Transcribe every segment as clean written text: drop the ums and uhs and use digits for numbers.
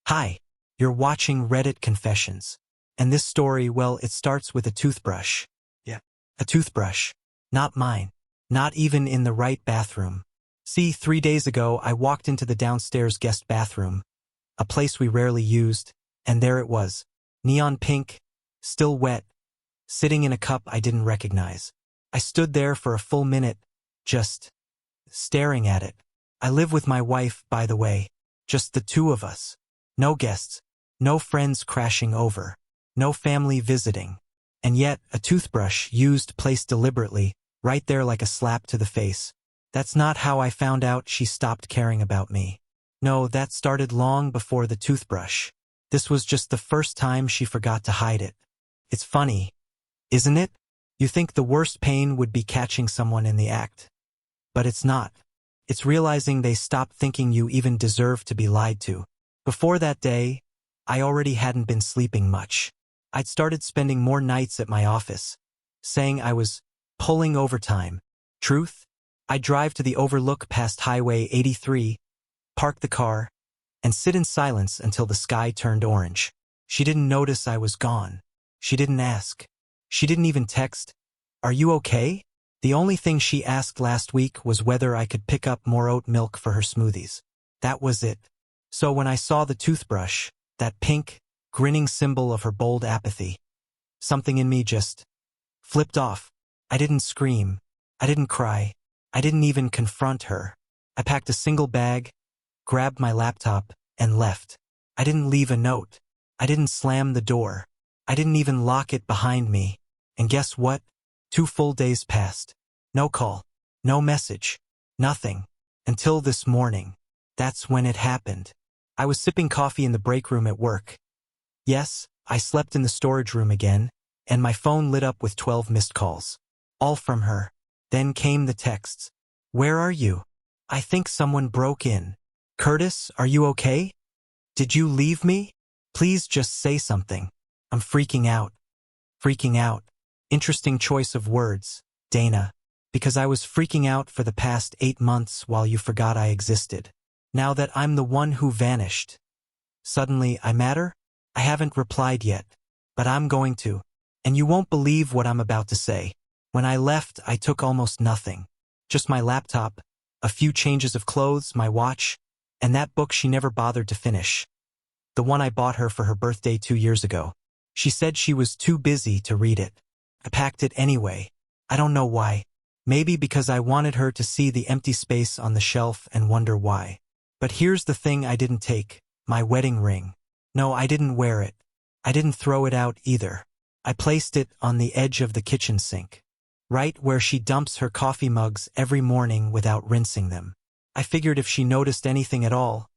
Hi, you're watching Reddit Confessions. And this story, well, it starts with a toothbrush. Yeah. A toothbrush. Not mine. Not even in the right bathroom. See, 3 days ago, I walked into the downstairs guest bathroom, a place we rarely used, and there it was. Neon pink, still wet, sitting in a cup I didn't recognize. I stood there for a full minute, just staring at it. I live with my wife, by the way. Just the two of us. No guests. No friends crashing over. No family visiting. And yet, a toothbrush used placed deliberately, right there like a slap to the face. That's not how I found out she stopped caring about me. No, that started long before the toothbrush. This was just the first time she forgot to hide it. It's funny, isn't it? You think the worst pain would be catching someone in the act. But it's not. It's realizing they stopped thinking you even deserve to be lied to. Before that day, I already hadn't been sleeping much. I'd started spending more nights at my office, saying I was pulling overtime. Truth? I'd drive to the overlook past Highway 83, park the car, and sit in silence until the sky turned orange. She didn't notice I was gone. She didn't ask. She didn't even text, "Are you okay?" The only thing she asked last week was whether I could pick up more oat milk for her smoothies. That was it. So when I saw the toothbrush, that pink, grinning symbol of her bold apathy, something in me just flipped off. I didn't scream. I didn't cry. I didn't even confront her. I packed a single bag, grabbed my laptop, and left. I didn't leave a note. I didn't slam the door. I didn't even lock it behind me. And guess what? 2 full days passed. No call. No message. Nothing. Until this morning. That's when it happened. I was sipping coffee in the break room at work. Yes, I slept in the storage room again, and my phone lit up with 12 missed calls. All from her. Then came the texts. "Where are you? I think someone broke in. Curtis, are you okay? Did you leave me? Please just say something. I'm freaking out." Freaking out. Interesting choice of words, Dana. Because I was freaking out for the past 8 months while you forgot I existed. Now that I'm the one who vanished. Suddenly, I matter? I haven't replied yet. But I'm going to. And you won't believe what I'm about to say. When I left, I took almost nothing. Just my laptop, a few changes of clothes, my watch, and that book she never bothered to finish. The one I bought her for her birthday 2 years ago. She said she was too busy to read it. I packed it anyway. I don't know why. Maybe because I wanted her to see the empty space on the shelf and wonder why. But here's the thing I didn't take. My wedding ring. No, I didn't wear it. I didn't throw it out either. I placed it on the edge of the kitchen sink. Right where she dumps her coffee mugs every morning without rinsing them. I figured if she noticed anything at all,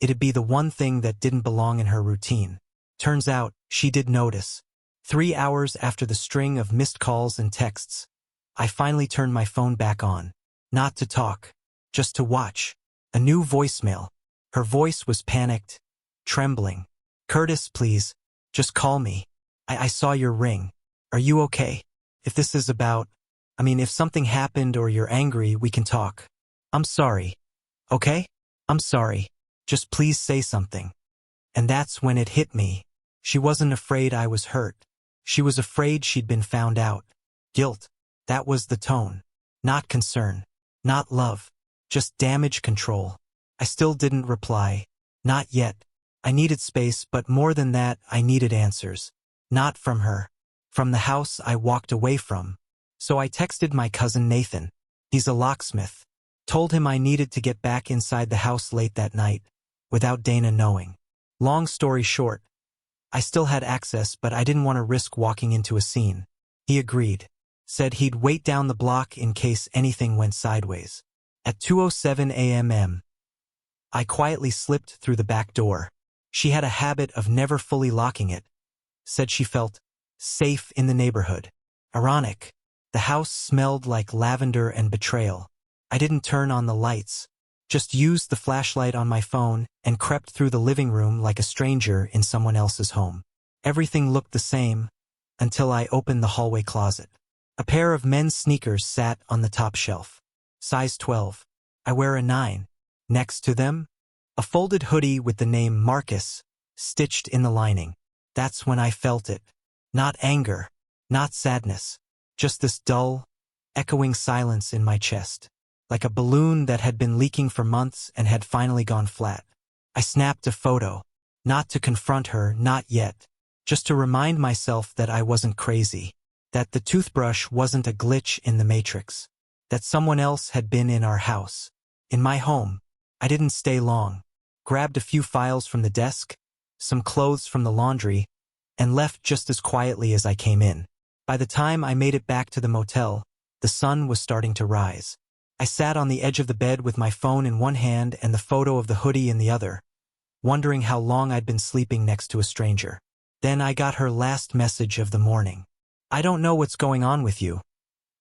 it'd be the one thing that didn't belong in her routine. Turns out, she did notice. 3 hours after the string of missed calls and texts, I finally turned my phone back on. Not to talk, just to watch. A new voicemail. Her voice was panicked, trembling. "Curtis, please, just call me. I saw your ring. Are you okay? If this is about, if something happened or you're angry, we can talk. I'm sorry. Okay? I'm sorry. Just please say something." And that's when it hit me. She wasn't afraid I was hurt. She was afraid she'd been found out. Guilt. That was the tone. Not concern. Not love. Just damage control. I still didn't reply. Not yet. I needed space, but more than that, I needed answers. Not from her. From the house I walked away from. So I texted my cousin Nathan. He's a locksmith. Told him I needed to get back inside the house late that night, without Dana knowing. Long story short, I still had access, but I didn't want to risk walking into a scene. He agreed. Said he'd wait down the block in case anything went sideways. At 2:07 a.m., I quietly slipped through the back door. She had a habit of never fully locking it. Said she felt safe in the neighborhood. Ironic. The house smelled like lavender and betrayal. I didn't turn on the lights. Just used the flashlight on my phone and crept through the living room like a stranger in someone else's home. Everything looked the same until I opened the hallway closet. A pair of men's sneakers sat on the top shelf. Size 12. I wear a 9. Next to them, a folded hoodie with the name Marcus stitched in the lining. That's when I felt it. Not anger, not sadness, just this dull, echoing silence in my chest, like a balloon that had been leaking for months and had finally gone flat. I snapped a photo, not to confront her, not yet, just to remind myself that I wasn't crazy, that the toothbrush wasn't a glitch in the matrix, that someone else had been in our house, in my home. I didn't stay long, grabbed a few files from the desk, some clothes from the laundry, and left just as quietly as I came in. By the time I made it back to the motel, the sun was starting to rise. I sat on the edge of the bed with my phone in one hand and the photo of the hoodie in the other, wondering how long I'd been sleeping next to a stranger. Then I got her last message of the morning. I don't know what's going on with you,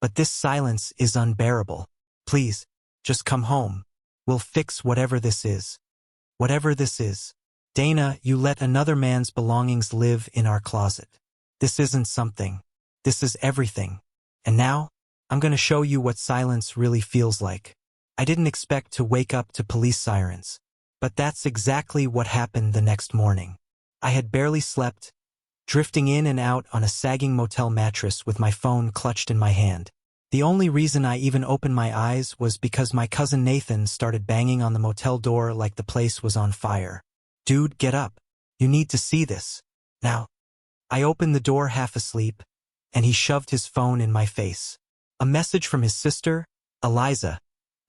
but this silence is unbearable. Please, just come home. We'll fix whatever this is. Whatever this is. Dana, you let another man's belongings live in our closet. This isn't something. This is everything. And now, I'm going to show you what silence really feels like. I didn't expect to wake up to police sirens, but that's exactly what happened the next morning. I had barely slept, drifting in and out on a sagging motel mattress with my phone clutched in my hand. The only reason I even opened my eyes was because my cousin Nathan started banging on the motel door like the place was on fire. Dude, get up. You need to see this. Now. I opened the door half asleep, and he shoved his phone in my face. A message from his sister, Eliza,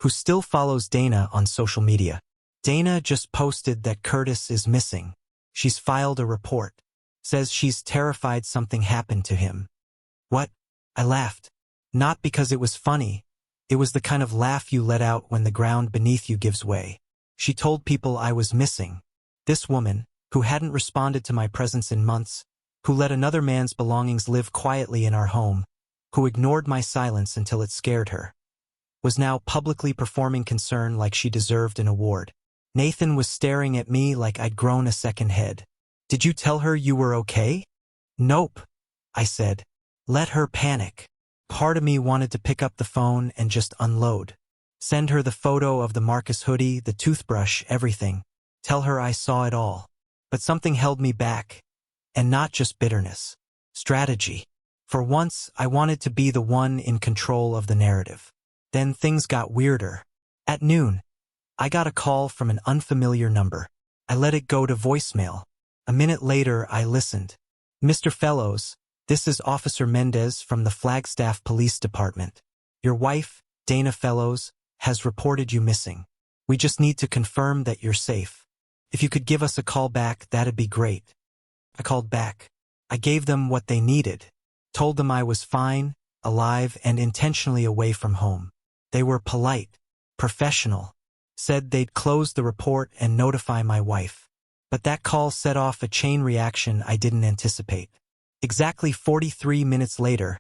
who still follows Dana on social media. Dana just posted that Curtis is missing. She's filed a report. Says she's terrified something happened to him. What? I laughed. Not because it was funny. It was the kind of laugh you let out when the ground beneath you gives way. She told people I was missing. This woman, who hadn't responded to my presence in months, who let another man's belongings live quietly in our home, who ignored my silence until it scared her, was now publicly performing concern like she deserved an award. Nathan was staring at me like I'd grown a second head. Did you tell her you were okay? Nope, I said. Let her panic. Part of me wanted to pick up the phone and just unload. Send her the photo of the Marcus hoodie, the toothbrush, everything. Tell her I saw it all. But something held me back. And not just bitterness. Strategy. For once, I wanted to be the one in control of the narrative. Then things got weirder. At noon, I got a call from an unfamiliar number. I let it go to voicemail. A minute later, I listened. Mr. Fellows, this is Officer Mendez from the Flagstaff Police Department. Your wife, Dana Fellows, has reported you missing. We just need to confirm that you're safe. If you could give us a call back, that'd be great. I called back. I gave them what they needed. Told them I was fine, alive, and intentionally away from home. They were polite, professional. Said they'd close the report and notify my wife. But that call set off a chain reaction I didn't anticipate. Exactly 43 minutes later,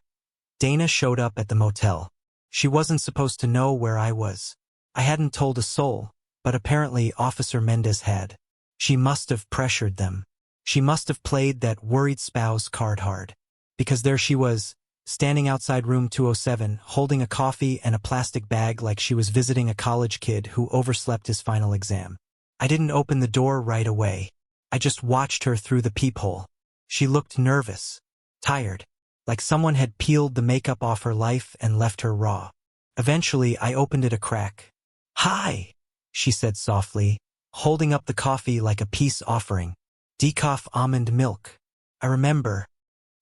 Dana showed up at the motel. She wasn't supposed to know where I was. I hadn't told a soul, but apparently Officer Mendez had. She must have pressured them. She must have played that worried spouse card hard. Because there she was, standing outside room 207, holding a coffee and a plastic bag like she was visiting a college kid who overslept his final exam. I didn't open the door right away. I just watched her through the peephole. She looked nervous, tired, like someone had peeled the makeup off her life and left her raw. Eventually, I opened it a crack. "Hi," she said softly, holding up the coffee like a peace offering. Decaf almond milk. I remember.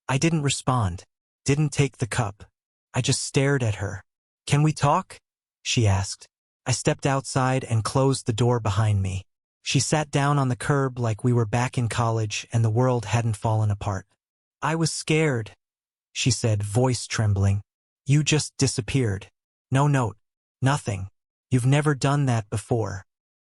I didn't respond, didn't take the cup. I just stared at her. "Can we talk?" she asked. I stepped outside and closed the door behind me. She sat down on the curb like we were back in college and the world hadn't fallen apart. "I was scared," she said, voice trembling. "You just disappeared. No note. Nothing. You've never done that before."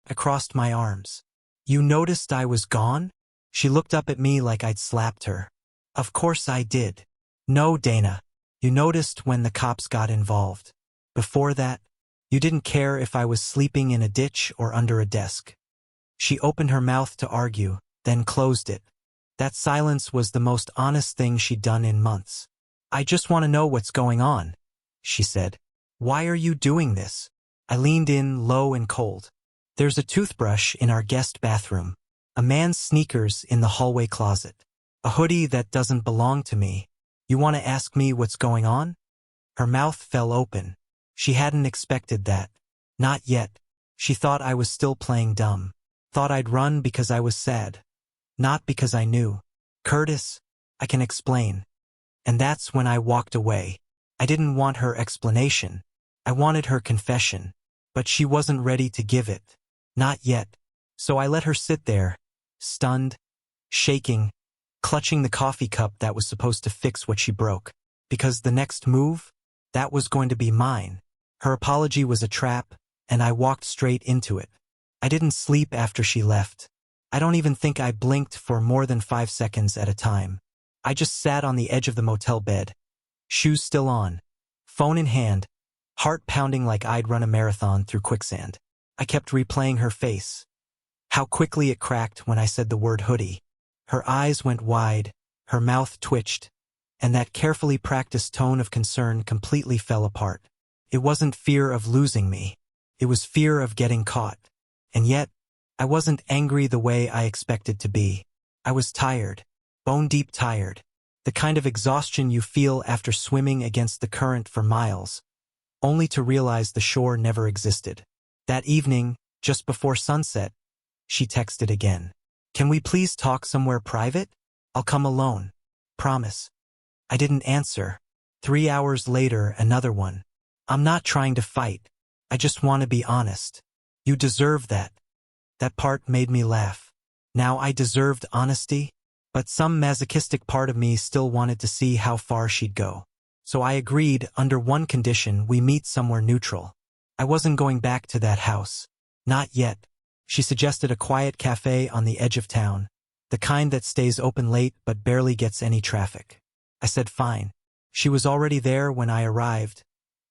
I crossed my arms. "You noticed I was gone?" She looked up at me like I'd slapped her. "Of course I did." "No, Dana. You noticed when the cops got involved. Before that, you didn't care if I was sleeping in a ditch or under a desk." She opened her mouth to argue, then closed it. That silence was the most honest thing she'd done in months. "I just want to know what's going on," she said. "Why are you doing this?" I leaned in, low and cold. "There's a toothbrush in our guest bathroom. A man's sneakers in the hallway closet. A hoodie that doesn't belong to me. You want to ask me what's going on? Her mouth fell open. She hadn't expected that. Not yet. She thought I was still playing dumb. Thought I'd run because I was sad. Not because I knew. Curtis, I can explain. And that's when I walked away. I didn't want her explanation. I wanted her confession. But she wasn't ready to give it. Not yet. So I let her sit there, stunned, shaking, clutching the coffee cup that was supposed to fix what she broke. Because the next move, that was going to be mine. Her apology was a trap, and I walked straight into it. I didn't sleep after she left. I don't even think I blinked for more than 5 seconds at a time. I just sat on the edge of the motel bed, shoes still on, phone in hand, heart pounding like I'd run a marathon through quicksand. I kept replaying her face. How quickly it cracked when I said the word hoodie. Her eyes went wide, her mouth twitched, and that carefully practiced tone of concern completely fell apart. It wasn't fear of losing me. It was fear of getting caught. And yet, I wasn't angry the way I expected to be. I was tired, bone-deep tired. The kind of exhaustion you feel after swimming against the current for miles, only to realize the shore never existed. That evening, just before sunset, she texted again. Can we please talk somewhere private? I'll come alone. Promise. I didn't answer. 3 hours later, another one. I'm not trying to fight. I just want to be honest. You deserve that. That part made me laugh. Now I deserved honesty, but some masochistic part of me still wanted to see how far she'd go. So I agreed under one condition: we meet somewhere neutral. I wasn't going back to that house. Not yet. She suggested a quiet cafe on the edge of town, the kind that stays open late but barely gets any traffic. I said fine. She was already there when I arrived,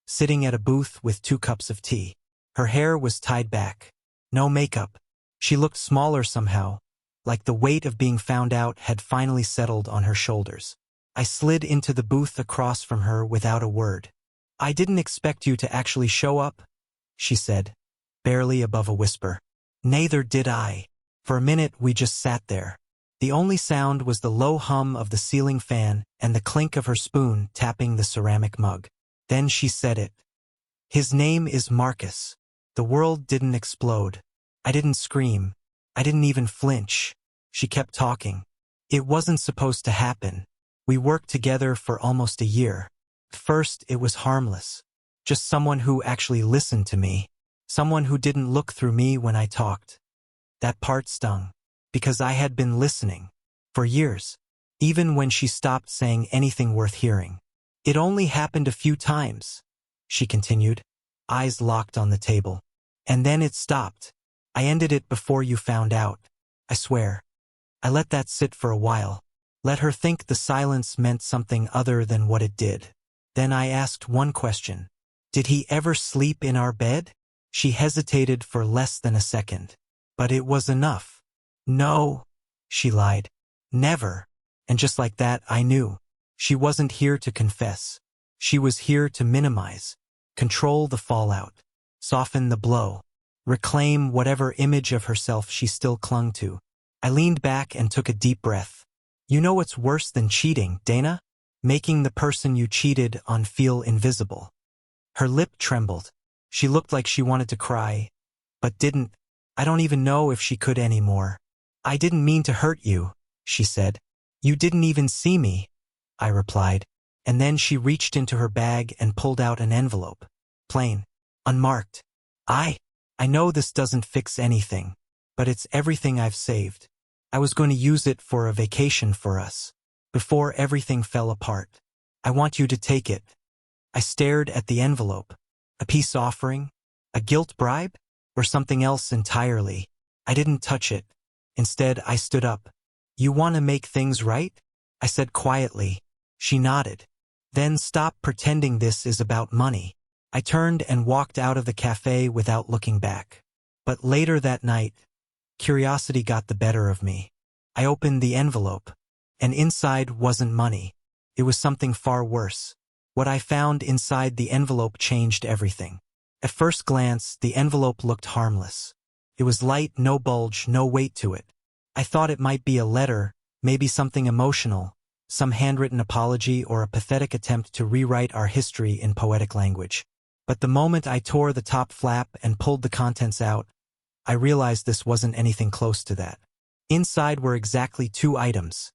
sitting at a booth with 2 cups of tea. Her hair was tied back. No makeup. She looked smaller somehow, like the weight of being found out had finally settled on her shoulders. I slid into the booth across from her without a word. I didn't expect you to actually show up, she said, barely above a whisper. Neither did I. For a minute we just sat there. The only sound was the low hum of the ceiling fan and the clink of her spoon tapping the ceramic mug. Then she said it. His name is Marcus. The world didn't explode. I didn't scream. I didn't even flinch. She kept talking. It wasn't supposed to happen. We worked together for almost a year. First, it was harmless. Just someone who actually listened to me. Someone who didn't look through me when I talked. That part stung. Because I had been listening. For years. Even when she stopped saying anything worth hearing. It only happened a few times, she continued, eyes locked on the table. And then it stopped. I ended it before you found out. I swear. I let that sit for a while. Let her think the silence meant something other than what it did. Then I asked one question. Did he ever sleep in our bed? She hesitated for less than a second. But it was enough. No, she lied. Never. And just like that, I knew. She wasn't here to confess. She was here to minimize, control the fallout, soften the blow, reclaim whatever image of herself she still clung to. I leaned back and took a deep breath. You know what's worse than cheating, Dana? Making the person you cheated on feel invisible. Her lip trembled. She looked like she wanted to cry, but didn't. I don't even know if she could anymore. I didn't mean to hurt you, she said. You didn't even see me, I replied. And then she reached into her bag and pulled out an envelope. Plain. Unmarked. I know this doesn't fix anything, but it's everything I've saved. I was going to use it for a vacation for us. Before everything fell apart. I want you to take it. I stared at the envelope. A peace offering? A guilt bribe? Or something else entirely? I didn't touch it. Instead, I stood up. You want to make things right? I said quietly. She nodded. Then stop pretending this is about money. I turned and walked out of the cafe without looking back. But later that night, curiosity got the better of me. I opened the envelope, and inside wasn't money. It was something far worse. What I found inside the envelope changed everything. At first glance, the envelope looked harmless. It was light, no bulge, no weight to it. I thought it might be a letter, maybe something emotional, some handwritten apology or a pathetic attempt to rewrite our history in poetic language. But the moment I tore the top flap and pulled the contents out, I realized this wasn't anything close to that. Inside were exactly 2 items: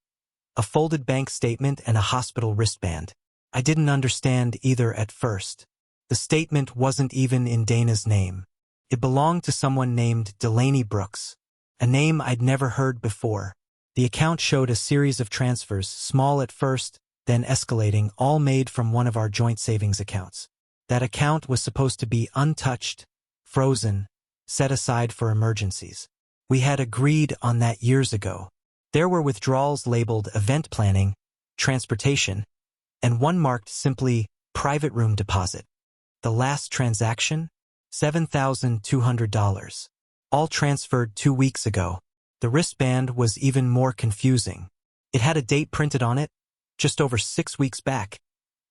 a folded bank statement and a hospital wristband. I didn't understand either at first. The statement wasn't even in Dana's name. It belonged to someone named Delaney Brooks, a name I'd never heard before. The account showed a series of transfers, small at first, then escalating, all made from one of our joint savings accounts. That account was supposed to be untouched, frozen, set aside for emergencies. We had agreed on that years ago. There were withdrawals labeled event planning, transportation, and one marked simply private room deposit. The last transaction? $7,200. All transferred 2 weeks ago. The wristband was even more confusing. It had a date printed on it, just over 6 weeks back,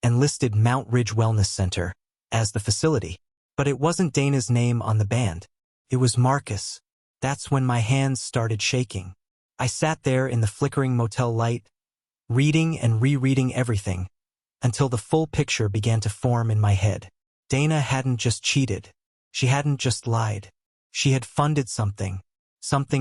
and listed Mount Ridge Wellness Center as the facility. But it wasn't Dana's name on the band. It was Marcus. That's when my hands started shaking. I sat there in the flickering motel light, reading and rereading everything, until the full picture began to form in my head. Dana hadn't just cheated. She hadn't just lied. She had funded something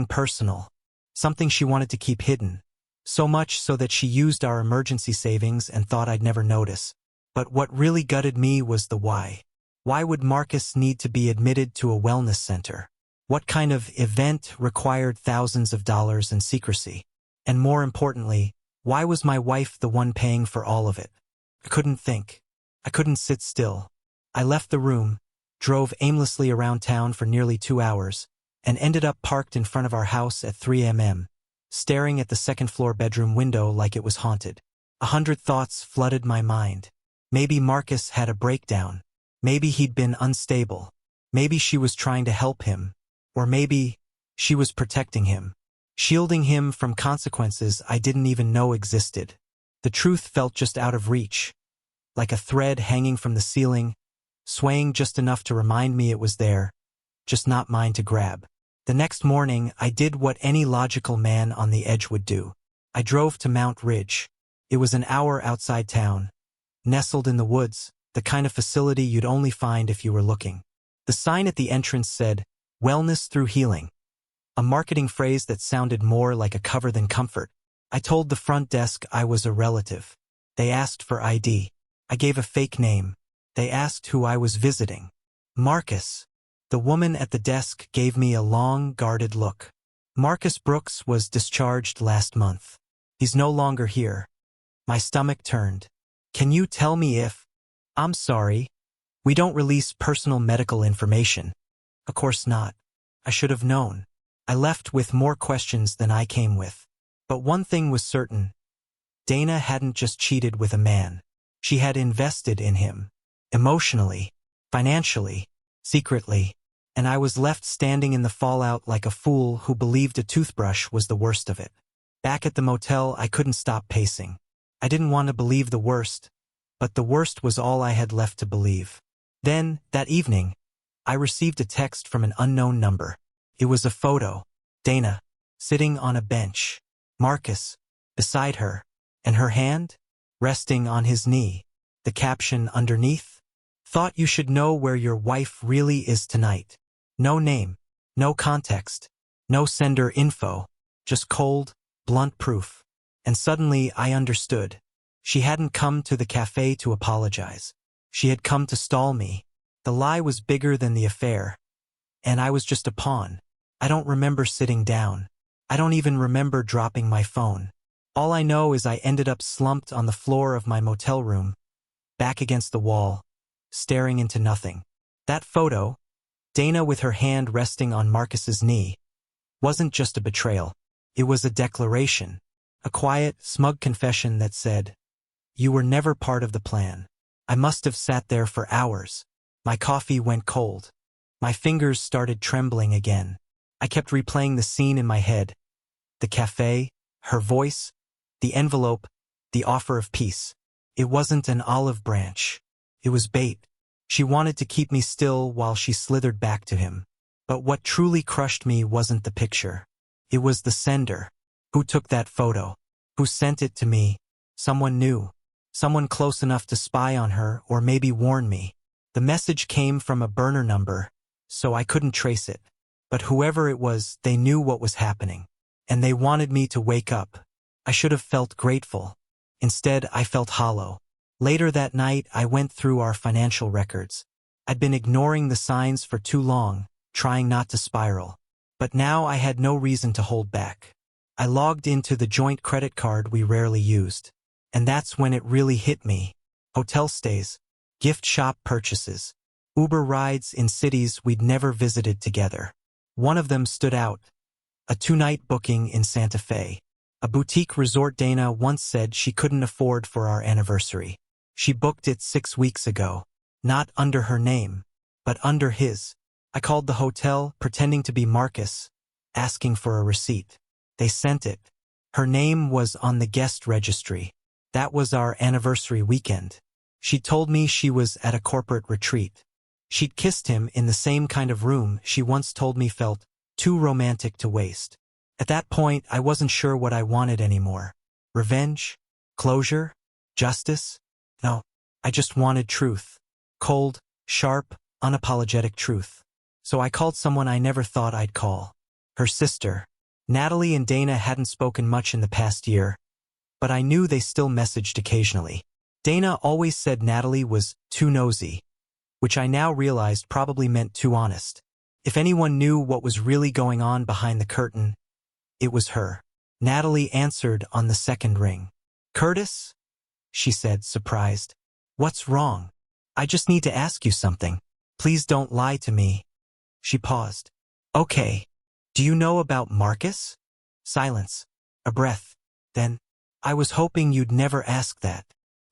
personal, something she wanted to keep hidden, so much so that she used our emergency savings and thought I'd never notice. But what really gutted me was the why. Why would Marcus need to be admitted to a wellness center? What kind of event required thousands of dollars in secrecy? And more importantly, why was my wife the one paying for all of it? I couldn't think. I couldn't sit still. I left the room, drove aimlessly around town for nearly 2 hours, and ended up parked in front of our house at 3 a.m., staring at the second-floor bedroom window like it was haunted. 100 thoughts flooded my mind. Maybe Marcus had a breakdown. Maybe he'd been unstable. Maybe she was trying to help him. Or maybe she was protecting him, shielding him from consequences I didn't even know existed. The truth felt just out of reach, like a thread hanging from the ceiling, swaying just enough to remind me it was there, just not mine to grab. The next morning, I did what any logical man on the edge would do. I drove to Mount Ridge. It was an hour outside town, nestled in the woods, the kind of facility you'd only find if you were looking. The sign at the entrance said, "Wellness through healing," a marketing phrase that sounded more like a cover than comfort. I told the front desk I was a relative. They asked for ID. I gave a fake name. They asked who I was visiting. Marcus. The woman at the desk gave me a long, guarded look. Marcus Brooks was discharged last month. He's no longer here. My stomach turned. Can you tell me if... I'm sorry. We don't release personal medical information. Of course not. I should have known. I left with more questions than I came with. But one thing was certain. Dana hadn't just cheated with a man. She had invested in him. Emotionally, financially, secretly. And I was left standing in the fallout like a fool who believed a toothbrush was the worst of it. Back at the motel, I couldn't stop pacing. I didn't want to believe the worst, but the worst was all I had left to believe. Then, that evening, I received a text from an unknown number. It was a photo. Dana, sitting on a bench. Marcus, beside her, and her hand, resting on his knee. The caption underneath? Thought you should know where your wife really is tonight. No name, no context, no sender info, just cold, blunt proof. And suddenly I understood. She hadn't come to the cafe to apologize. She had come to stall me. The lie was bigger than the affair. And I was just a pawn. I don't remember sitting down. I don't even remember dropping my phone. All I know is I ended up slumped on the floor of my motel room, back against the wall, staring into nothing. That photo, Dana with her hand resting on Marcus's knee, wasn't just a betrayal. It was a declaration, a quiet, smug confession that said, "You were never part of the plan." I must have sat there for hours. My coffee went cold. My fingers started trembling again. I kept replaying the scene in my head. The cafe, her voice, the envelope, the offer of peace. It wasn't an olive branch. It was bait. She wanted to keep me still while she slithered back to him. But what truly crushed me wasn't the picture. It was the sender. Who took that photo? Who sent it to me? Someone new. Someone close enough to spy on her or maybe warn me. The message came from a burner number, so I couldn't trace it. But whoever it was, they knew what was happening. And they wanted me to wake up. I should have felt grateful. Instead, I felt hollow. Later that night, I went through our financial records. I'd been ignoring the signs for too long, trying not to spiral. But now I had no reason to hold back. I logged into the joint credit card we rarely used. And that's when it really hit me. Hotel stays, gift shop purchases, Uber rides in cities we'd never visited together. One of them stood out. A 2-night booking in Santa Fe. A boutique resort Dana once said she couldn't afford for our anniversary. She booked it 6 weeks ago. Not under her name, but under his. I called the hotel, pretending to be Marcus, asking for a receipt. They sent it. Her name was on the guest registry. That was our anniversary weekend. She told me she was at a corporate retreat. She'd kissed him in the same kind of room she once told me felt too romantic to waste. At that point, I wasn't sure what I wanted anymore. Revenge? Closure? Justice? No, I just wanted truth. Cold, sharp, unapologetic truth. So I called someone I never thought I'd call. Her sister. Natalie and Dana hadn't spoken much in the past year, but I knew they still messaged occasionally. Dana always said Natalie was too nosy, which I now realized probably meant too honest. If anyone knew what was really going on behind the curtain, it was her. Natalie answered on the second ring. "Curtis?" she said, surprised. "What's wrong? I just need to ask you something. Please don't lie to me." She paused. "Okay. Do you know about Marcus?" Silence. A breath. Then, "I was hoping you'd never ask that."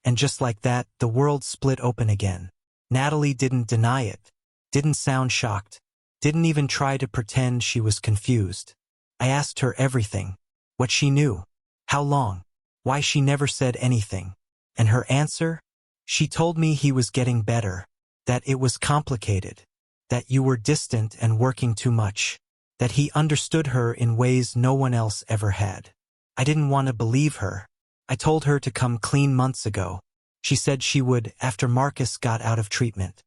And just like that, the world split open again. Natalie didn't deny it. Didn't sound shocked. Didn't even try to pretend she was confused. I asked her everything. What she knew. How long. Why she never said anything. And her answer? She told me he was getting better. That it was complicated. That you were distant and working too much. That he understood her in ways no one else ever had. I didn't want to believe her. I told her to come clean months ago. She said she would after Marcus got out of treatment.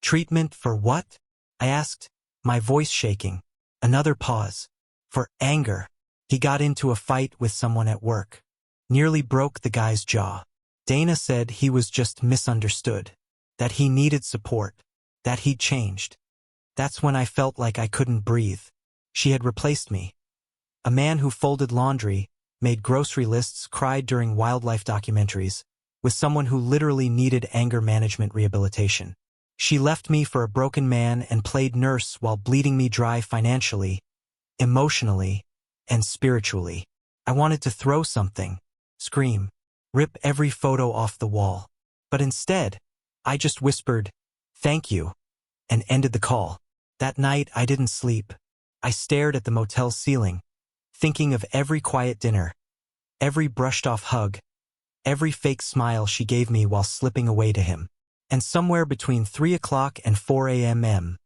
Treatment for what? I asked, my voice shaking. Another pause. For anger. He got into a fight with someone at work. Nearly broke the guy's jaw. Dana said he was just misunderstood. That he needed support. That he'd changed. That's when I felt like I couldn't breathe. She had replaced me. A man who folded laundry, made grocery lists, cried during wildlife documentaries, with someone who literally needed anger management rehabilitation. She left me for a broken man and played nurse while bleeding me dry financially, emotionally, and spiritually. I wanted to throw something, scream, rip every photo off the wall. But instead, I just whispered, "Thank you," and ended the call. That night, I didn't sleep. I stared at the motel ceiling, thinking of every quiet dinner, every brushed-off hug, every fake smile she gave me while slipping away to him. And somewhere between 3 o'clock and 4 a.m.,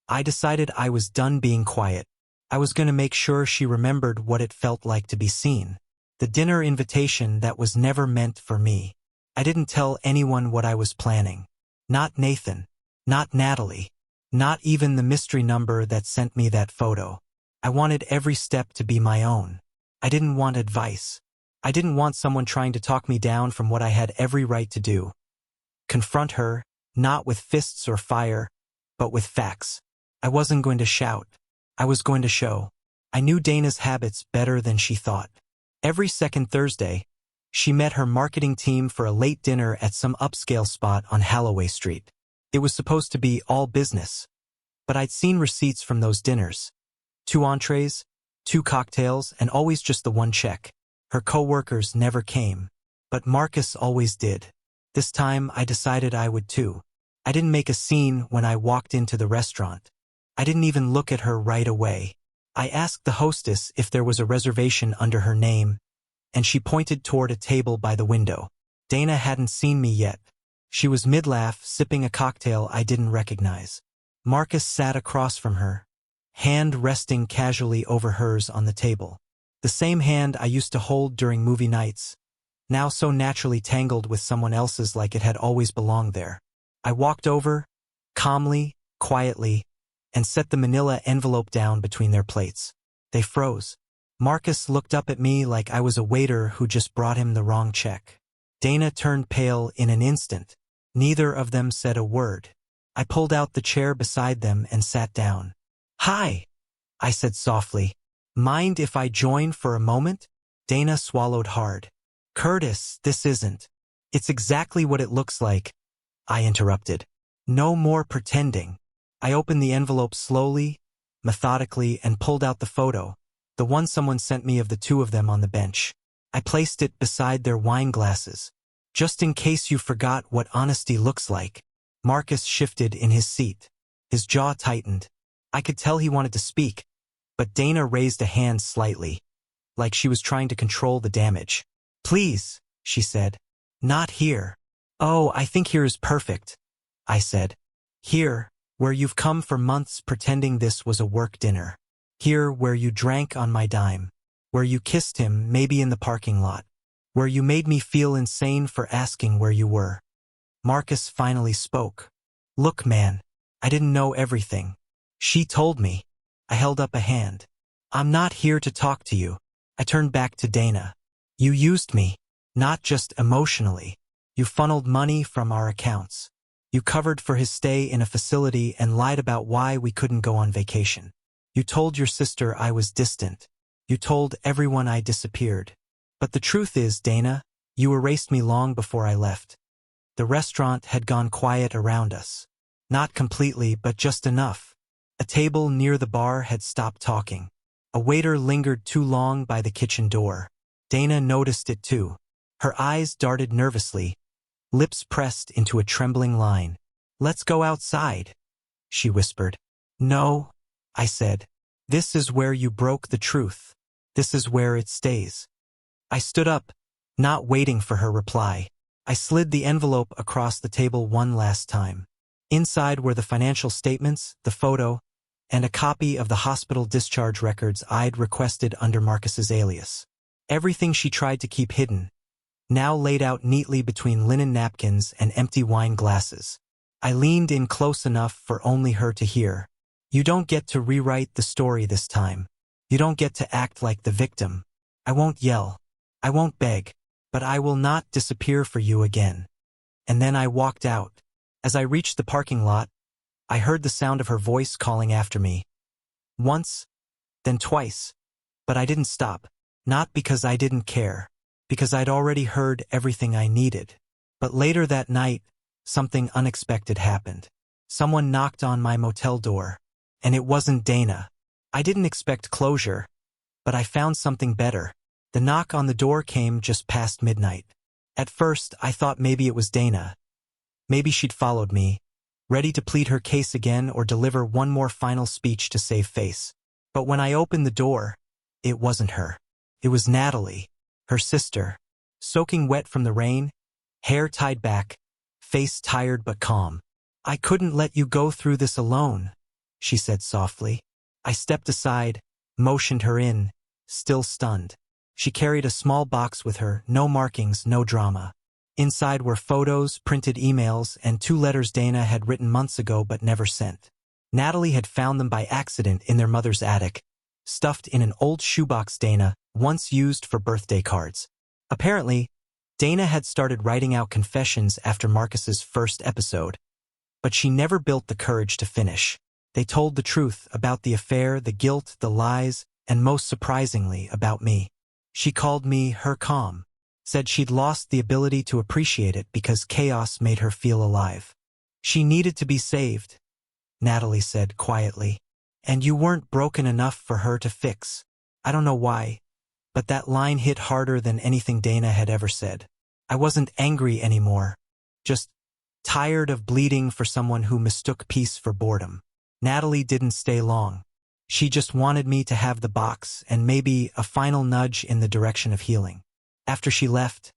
I decided I was done being quiet. I was going to make sure she remembered what it felt like to be seen. The dinner invitation that was never meant for me. I didn't tell anyone what I was planning. Not Nathan. Not Natalie. Not even the mystery number that sent me that photo. I wanted every step to be my own. I didn't want advice. I didn't want someone trying to talk me down from what I had every right to do. Confront her, not with fists or fire, but with facts. I wasn't going to shout. I was going to show. I knew Dana's habits better than she thought. Every second Thursday, she met her marketing team for a late dinner at some upscale spot on Holloway Street. It was supposed to be all business. But I'd seen receipts from those dinners. 2 entrees, 2 cocktails, and always just the one check. Her coworkers never came. But Marcus always did. This time, I decided I would too. I didn't make a scene when I walked into the restaurant. I didn't even look at her right away. I asked the hostess if there was a reservation under her name, and she pointed toward a table by the window. Dana hadn't seen me yet. She was mid-laugh, sipping a cocktail I didn't recognize. Marcus sat across from her, hand resting casually over hers on the table. The same hand I used to hold during movie nights, now so naturally tangled with someone else's like it had always belonged there. I walked over, calmly, quietly, and set the manila envelope down between their plates. They froze. Marcus looked up at me like I was a waiter who just brought him the wrong check. Dana turned pale in an instant. Neither of them said a word. I pulled out the chair beside them and sat down. "Hi," I said softly. "Mind if I join for a moment?" Dana swallowed hard. "Curtis, this isn't. It's exactly what it looks like," I interrupted. "No more pretending." I opened the envelope slowly, methodically, and pulled out the photo, the one someone sent me of the two of them on the bench. I placed it beside their wine glasses. "Just in case you forgot what honesty looks like." Marcus shifted in his seat. His jaw tightened. I could tell he wanted to speak, but Dana raised a hand slightly, like she was trying to control the damage. "Please," she said. "Not here." "Oh, I think here is perfect," I said. "Here, where you've come for months pretending this was a work dinner. Here, where you drank on my dime. Where you kissed him, maybe in the parking lot. Where you made me feel insane for asking where you were." Marcus finally spoke. "Look, man, I didn't know everything. She told me." I held up a hand. "I'm not here to talk to you." I turned back to Dana. "You used me, not just emotionally. You funneled money from our accounts. You covered for his stay in a facility and lied about why we couldn't go on vacation. You told your sister I was distant. You told everyone I disappeared. But the truth is, Dana, you erased me long before I left." The restaurant had gone quiet around us. Not completely, but just enough. A table near the bar had stopped talking. A waiter lingered too long by the kitchen door. Dana noticed it too. Her eyes darted nervously, lips pressed into a trembling line. "Let's go outside," she whispered. "No," I said. "This is where you broke the truth. This is where it stays." I stood up, not waiting for her reply. I slid the envelope across the table one last time. Inside were the financial statements, the photo, and a copy of the hospital discharge records I'd requested under Marcus's alias. Everything she tried to keep hidden, now laid out neatly between linen napkins and empty wine glasses. I leaned in close enough for only her to hear. "You don't get to rewrite the story this time. You don't get to act like the victim. I won't yell. I won't beg. But I will not disappear for you again." And then I walked out. As I reached the parking lot, I heard the sound of her voice calling after me. Once, then twice. But I didn't stop. Not because I didn't care. Because I'd already heard everything I needed. But later that night, something unexpected happened. Someone knocked on my motel door. And it wasn't Dana. I didn't expect closure, but I found something better. The knock on the door came just past midnight. At first, I thought maybe it was Dana. Maybe she'd followed me, ready to plead her case again or deliver one more final speech to save face. But when I opened the door, it wasn't her. It was Natalie, her sister, soaking wet from the rain, hair tied back, face tired but calm. "I couldn't let you go through this alone," she said softly. I stepped aside, motioned her in, still stunned. She carried a small box with her, no markings, no drama. Inside were photos, printed emails, and 2 letters Dana had written months ago but never sent. Natalie had found them by accident in their mother's attic, stuffed in an old shoebox Dana once used for birthday cards. Apparently, Dana had started writing out confessions after Marcus's first episode, but she never built the courage to finish. They told the truth about the affair, the guilt, the lies, and most surprisingly, about me. She called me her calm, said she'd lost the ability to appreciate it because chaos made her feel alive. She needed to be saved, Natalie said quietly. And you weren't broken enough for her to fix. I don't know why, but that line hit harder than anything Dana had ever said. I wasn't angry anymore, just tired of bleeding for someone who mistook peace for boredom. Natalie didn't stay long. She just wanted me to have the box and maybe a final nudge in the direction of healing. After she left,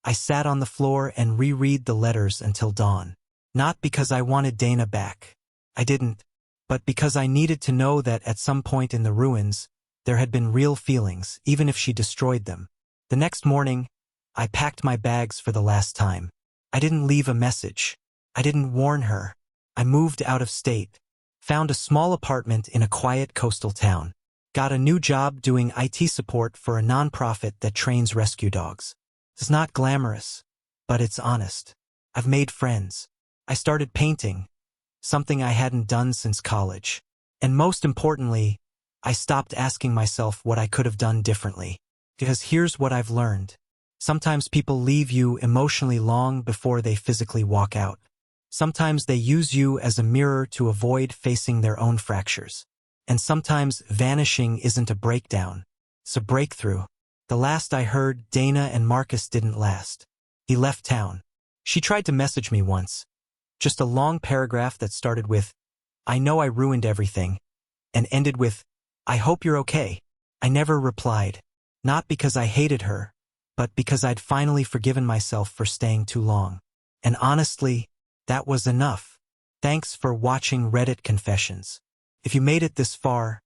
I sat on the floor and reread the letters until dawn. Not because I wanted Dana back. I didn't. but because I needed to know that at some point in the ruins, there had been real feelings, even if she destroyed them. The next morning, I packed my bags for the last time. I didn't leave a message. I didn't warn her. I moved out of state, found a small apartment in a quiet coastal town, got a new job doing IT support for a nonprofit that trains rescue dogs. It's not glamorous, but it's honest. I've made friends. I started painting, something I hadn't done since college. And most importantly, I stopped asking myself what I could have done differently. Because here's what I've learned. Sometimes people leave you emotionally long before they physically walk out. Sometimes they use you as a mirror to avoid facing their own fractures. And sometimes vanishing isn't a breakdown, it's a breakthrough. The last I heard, Dana and Marcus didn't last. He left town. She tried to message me once. Just a long paragraph that started with, "I know I ruined everything," and ended with, "I hope you're okay." I never replied. Not because I hated her, but because I'd finally forgiven myself for staying too long. And honestly, that was enough. Thanks for watching Reddit Confessions. If you made it this far,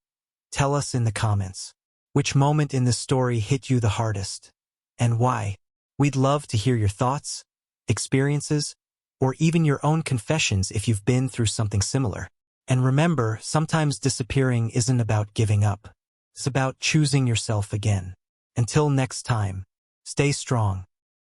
tell us in the comments. Which moment in this story hit you the hardest? And why? We'd love to hear your thoughts, experiences, or even your own confessions if you've been through something similar. And remember, sometimes disappearing isn't about giving up. It's about choosing yourself again. Until next time, stay strong.